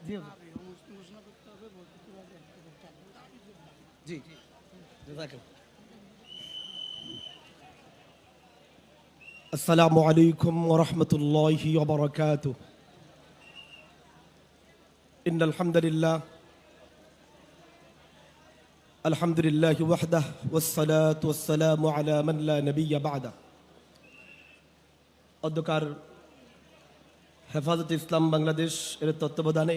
জি, আসসালামু আলাইকুম ওয়া রাহমাতুল্লাহি ওয়া বারাকাতুহু। ইন্নাল হামদুলিল্লাহ আলহামদুলিল্লাহি ওয়াহদাহু ওয়াস সালাতু ওয়াস সালামু আলা মান লা নাবিয়্যা বা'দা। অধ্যকার হেফাজত ইসলাম বাংলাদেশ এর তত্ত্বাবধানে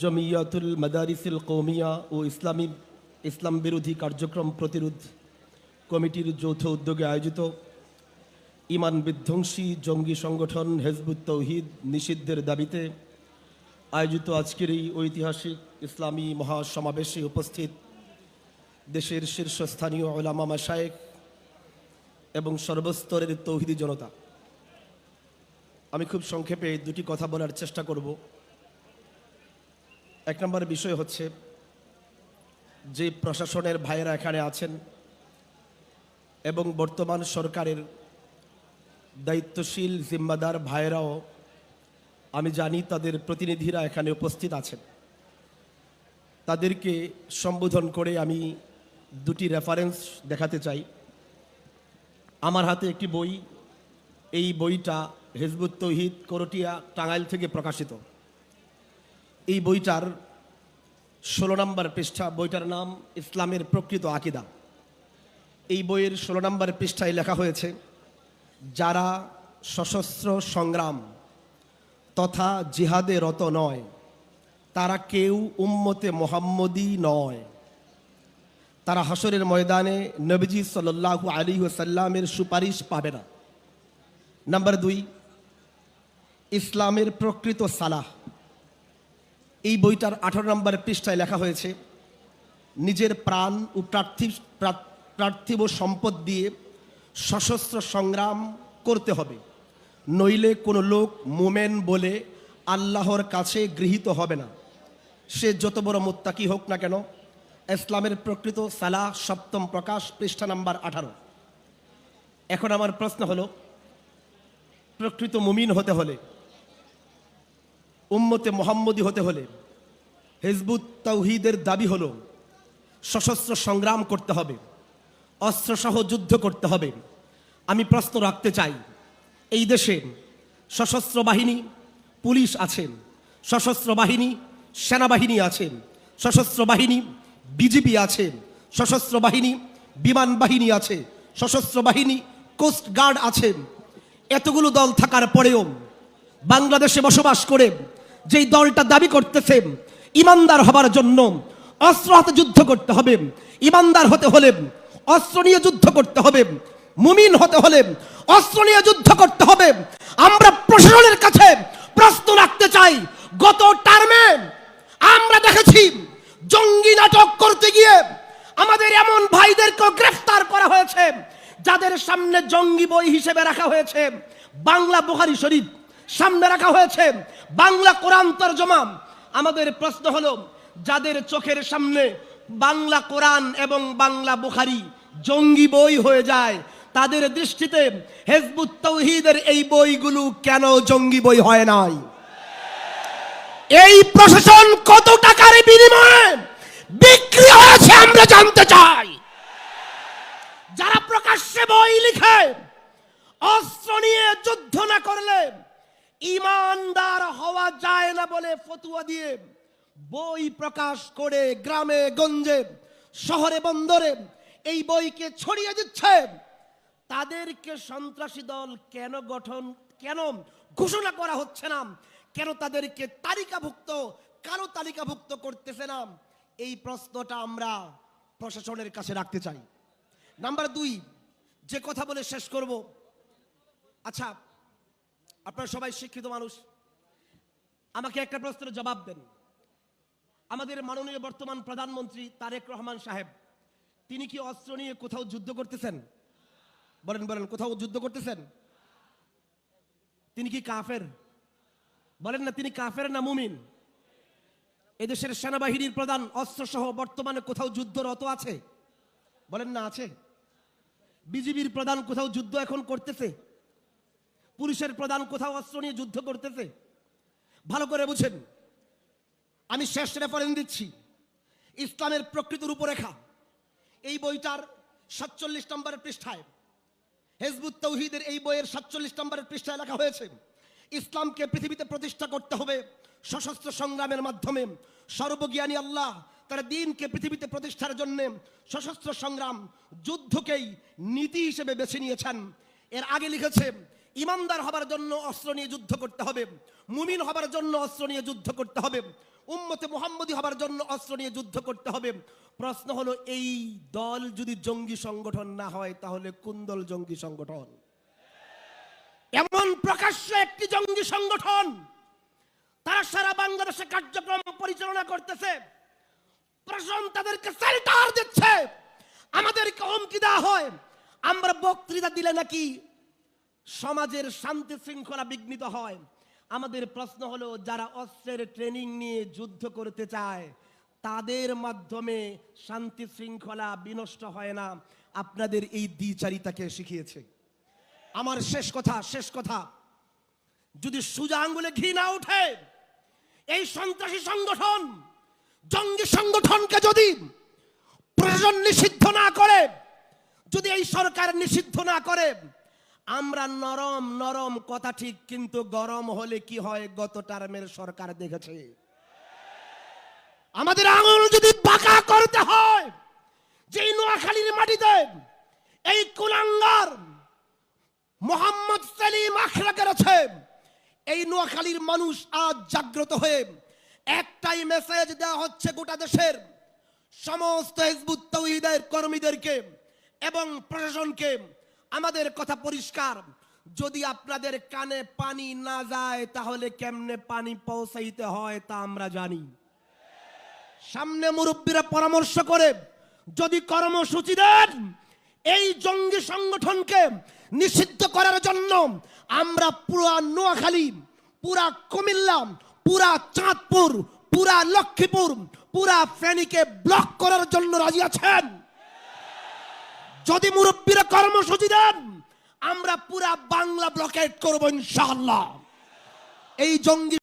জমিয়াতুল মাদারিসিল কওমিয়া ও ইসলাম বিরোধী কার্যক্রম প্রতিরোধ কমিটির যৌথ উদ্যোগে আয়োজিত ইমান বিধ্বংসী জঙ্গি সংগঠন হিজবুত তাওহীদ নিষিদ্ধের দাবিতে আয়োজিত আজকের এই ঐতিহাসিক ইসলামী মহাসমাবেশে উপস্থিত দেশের শীর্ষস্থানীয় উলামা মাশায়েখ এবং সর্বস্তরের তৌহিদি জনতা, আমি খুব সংক্ষেপে দুটি কথা বলার চেষ্টা করব। এক নম্বর বিষয় হচ্ছে যে প্রশাসনের ভাইয়েরা এখানে আছেন এবং বর্তমান সরকারের দায়িত্বশীল জিম্মাদার ভাইয়েরাও আমি জানি তাদের প্রতিনিধিরা এখানে উপস্থিত আছেন। তাদেরকে সম্বোধন করে আমি দুটি রেফারেন্স দেখাতে চাই। আমার হাতে একটি বই, এই বইটা হিজবুত তাওহীদ করটিয়া টাঙ্গাইল থেকে প্রকাশিত। এই বইটার 16 নম্বর পৃষ্ঠা, বইটার নাম ইসলামের প্রকৃত আকীদা। এই বইয়ের 16 নম্বর পৃষ্ঠায় লেখা হয়েছে, যারা সশস্ত্র সংগ্রাম তথা জিহাদে রত নয় তারা কেউ উম্মতে মুহাম্মদী নয়, তারা হাসরের ময়দানে নবীজি সাল্লাল্লাহু আলাইহি ওয়াসাল্লামের সুপারিশ পাবে না। নাম্বার 2, ইসলামের প্রকৃত সালাহ। এই বইটার 18 নম্বর পৃষ্ঠায় লেখা হয়েছে, নিজের প্রাণ ও পার্থিব সম্পদ দিয়ে সশস্ত্র সংগ্রাম করতে হবে, নইলে কোনো লোক মোমেন বলে আল্লাহর কাছে গৃহীত হবে না, সে যত বড় মুত্তাকি হোক না কেন। ইসলামের প্রকৃত সালাহ 7ম প্রকাশ, পৃষ্ঠা নাম্বার 18। এখন আমার প্রশ্ন হলো, প্রকৃত মুমিন হতে হলে, উম্মতে মুহাম্মদী হতে হলে হিজবুত তাওহীদের দাবি হলো সশস্ত্র সংগ্রাম করতে হবে, অস্ত্রসহ যুদ্ধ করতে হবে। আমি প্রশ্ন রাখতে চাই, এই দেশে সশস্ত্র বাহিনী পুলিশ আছেন, সশস্ত্র বাহিনী সেনাবাহিনী আছেন, সশস্ত্র বাহিনী বিজিবি আছেন, সশস্ত্র বাহিনী বিমান বাহিনী আছে, সশস্ত্র বাহিনী কোস্ট গার্ড আছেন। এতগুলো দল থাকার পরেও বাংলাদেশে বসবাস করে যেই দলটা দাবি করতেছে ইমানদার হবার জন্য অস্ত্র হাতে যুদ্ধ করতে হবে, ইমানদার হতে হলে অস্ত্র নিয়ে যুদ্ধ করতে হবে, মুমিন হতে হলে অস্ত্র নিয়ে যুদ্ধ করতে হবে, আমরা প্রশাসনের কাছে প্রশ্ন রাখতে চাই। গত টার্মে আমরা দেখেছি জঙ্গি নাটক করতে গিয়ে আমাদের এমন ভাইদেরকে গ্রেফতার করা হয়েছে যাদের সামনে জঙ্গি বই হিসেবে রাখা হয়েছে বাংলা বুখারী শরীফ, সামনে রাখা হয়েছে বাংলা কোরআন তরজমা। আমাদের প্রশ্ন হলো, যাদের চোখের সামনে বাংলা কোরআন এবং বাংলা বুখারী জঙ্গি বই হয়ে যায়, তাদের দৃষ্টিতে হিজবুত তাওহীদের এই বইগুলো কেন জঙ্গি বই হয় নাই? এই প্রশাসন কত টাকার বিনিময়ে বিক্রি হয়েছে আমরা জানতে চাই। যারা প্রকাশ্যে বই লিখে অস্ত্র নিয়ে যুদ্ধ না করলে ইমানদার হওয়া যায় না বলে ফতুয়া দিয়ে বই প্রকাশ করে গ্রামে গঞ্জে শহরে বন্দরে এই বইকে ছড়িয়ে দিচ্ছে, তাদেরকে সন্ত্রাসী দল কেন ঘোষণা করা হচ্ছে না? কেন তাদেরকে কারো তালিকাভুক্ত করতেছে না? এই প্রশ্নটা আমরা প্রশাসনের কাছে রাখতে চাই। নাম্বার 2, যে কথা বলে শেষ করব, আচ্ছা আপনারা সবাই শিক্ষিত মানুষ, আমাকে একটা প্রশ্নের জবাব দেন। আমাদের মাননীয় বর্তমান প্রধানমন্ত্রী তারেক রহমান সাহেব, তিনি কি অস্ত্র নিয়ে কোথাও যুদ্ধ করতেছেন? বলেন বলেন, কোথাও যুদ্ধ করতেছেন? তিনি কি কাফের? বলেন না, তিনি কাফের না মুমিন? এদেশের সেনাবাহিনীর প্রধান অস্ত্রসহ বর্তমানে কোথাও যুদ্ধরত আছে? বলেন না আছে? বিজিবির প্রধান কোথাও যুদ্ধ এখন করতেছে? পুলিশের প্রধান কোথাও অস্ত্র নিয়ে যুদ্ধ করতেছে? ভালো করে বুঝেন, আমি শেষ রেফারেন্স দিচ্ছি, ইসলামের প্রকৃত রূপরেখা, এই বইটার 47 নম্বরের পৃষ্ঠায়, হিজবুত তাওহীদের এই বইয়ের 47 নম্বরের পৃষ্ঠায় লেখা হয়েছে, ইসলামকে পৃথিবীতে প্রতিষ্ঠা করতে হবে সশস্ত্র সংগ্রামের মাধ্যমে। সর্বজ্ঞানী আল্লাহ তার দ্বীনকে পৃথিবীতে প্রতিষ্ঠার জন্য সশস্ত্র সংগ্রাম, যুদ্ধকেই নীতি হিসেবে বেছে নিয়েছেন। এর আগে লিখেছে, ইমানদার হবার জন্য অস্ত্র নিয়ে যুদ্ধ করতে হবে, মুমিন হবার জন্য অস্ত্র নিয়ে যুদ্ধ করতে হবে, উম্মতে মুহাম্মদী হবার জন্য অস্ত্র নিয়ে যুদ্ধ করতে হবে। প্রশ্ন হলো, এই দল যদি জঙ্গি সংগঠন না হয় তাহলে কোন দল জঙ্গি সংগঠন? এমন প্রকাশ্য একটি জঙ্গি সংগঠন, তারা সারা বাংলাদেশে কার্যক্রম পরিচালনা করতেছে, প্রশাসন তাদেরকে সেল্টার দিচ্ছে, আমাদেরকে হুমকি দেওয়া হয়। আমরা বক্তৃতা দিলে নাকি সমাজের শান্তি শৃঙ্খলা বিঘ্নিত হয়। আমাদের প্রশ্ন হলো, যারা অস্ত্রের ট্রেনিং নিয়ে যুদ্ধ করতে চায় তাদের মাধ্যমে শান্তি শৃঙ্খলা বিনষ্ট হয় না, আপনাদের এই দ্বিচারিতাকে শিখিয়েছে। আমার শেষ কথা, যদি সোজা আঙ্গুলে ঘি না ওঠে, এই সন্ত্রাসী সংগঠন, জঙ্গি সংগঠনকে যদি প্রশাসন নিষিদ্ধ না করে, যদি এই সরকার নিষিদ্ধ না করে, আমরা নরম নরম কথা ঠিক, কিন্তু গরম হলে কি হয় গত টার্মের সরকার দেখেছে। আমাদের আঙুল যদি বাঁকা করতে হয়, যে নোয়াখালীর মাটিতে এই কুলাঙ্গার মোহাম্মদ সেলিম আখড়া করেছে, এই নোয়াখালীর মানুষ আজ জাগ্রত হয়ে একটাই মেসেজ দেওয়া হচ্ছে গোটা দেশের সমস্ত হিজবুত তাওহীদের কর্মীদেরকে এবং প্রশাসনকে। আমাদের কথা পরিষ্কার, যদি আপনাদের কানে পানি না যায় তাহলে কেমনে পানি পৌঁছাইতে হয় তা আমরা জানি। সামনে মুরব্বীরা পরামর্শ করে যদি কর্মসূচি দেন এই জঙ্গি সংগঠনকে নিষিদ্ধ করার জন্য, আমরা পুরা নোয়াখালী, পুরা কুমিল্লা, পুরা চাঁদপুর, পুরা লক্ষ্মীপুর, পুরা ফেনীকে ব্লক করার জন্য রাজি আছেন? যদি মুরব্বীরা কর্মসূচি দেন, আমরা পুরা বাংলা ব্লকেট করব ইনশাআল্লাহ। এই জঙ্গি